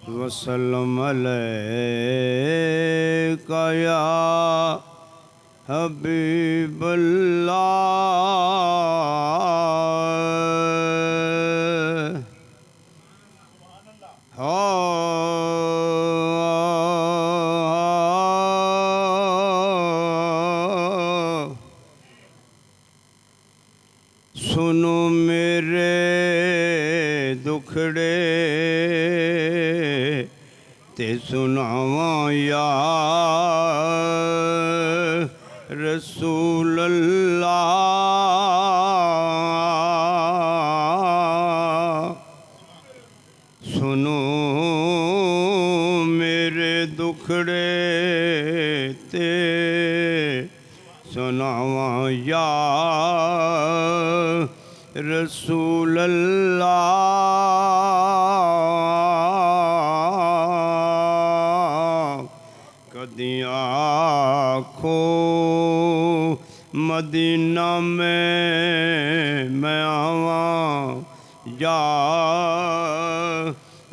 وسلم علیک یا حبیب اللہ سنو میرے دکھڑے تے سناواں یا رسول اللہ سنو میرے دکھڑے تے سناواں یا رسول اللہ کدی آکھو مدینہ میں آواں یا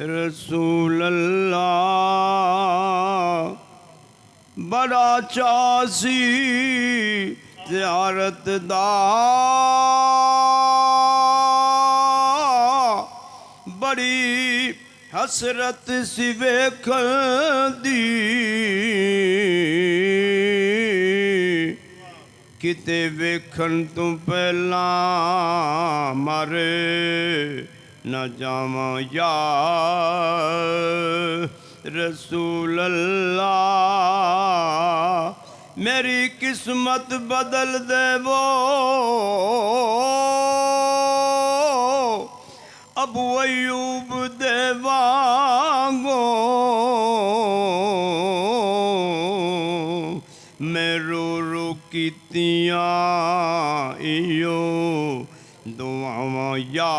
رسول اللہ بڑا چاسی زیارت دا بڑی حسرت سی ویکھن دی کتے ویکھن تو پہلاں مارے نہ جاواں یا رسول اللہ میری قسمت بدل دے وہ ابو ایوب دے وانگو میں رو رو کیتیاں ایو دعاواں یا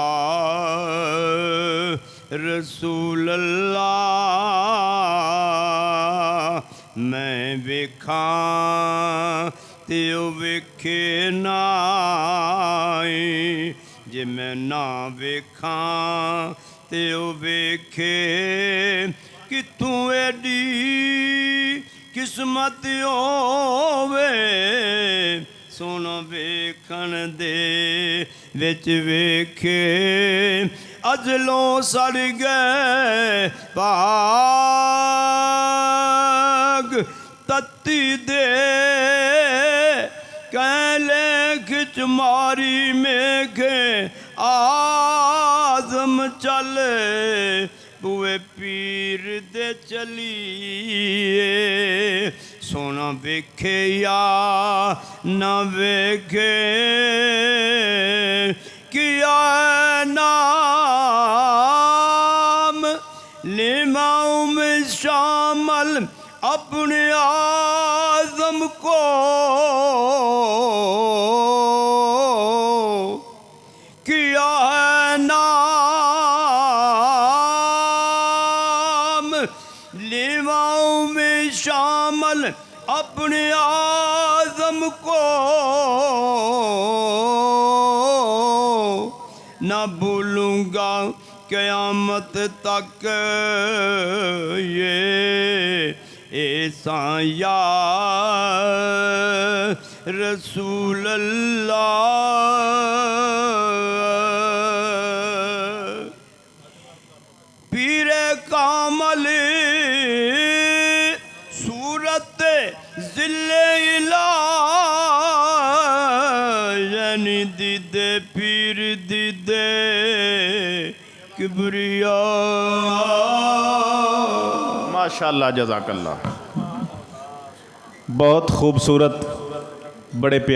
رسول اللہ میں ویکھاں تے او ویکھے نائی جے میں نہ ویکھاں تے او ویکھے کتھوں ایڈی قسمت ہووے سونا ویکھن دے وچ ویکھے اجلوں سڑ گئے پاگ تتی دے کیلے کھچ ماری میں کے آزم چلے بوئے پیر دے چلیے سونا ویکھے یا نہ ویکھے کیا نام لیماؤں میں شامل اپنے آزم کو کیا ہے نام لیماؤں میں شامل اپنے آزم کو نہ بھولوں گا قیامت تک یہ احسان یا رسول اللہ پیر کامل صورت ذل الہ یعنی دیدے پیر دیدے کبریاء ماشاءاللہ جزاک اللہ بہت خوبصورت بڑے پیارے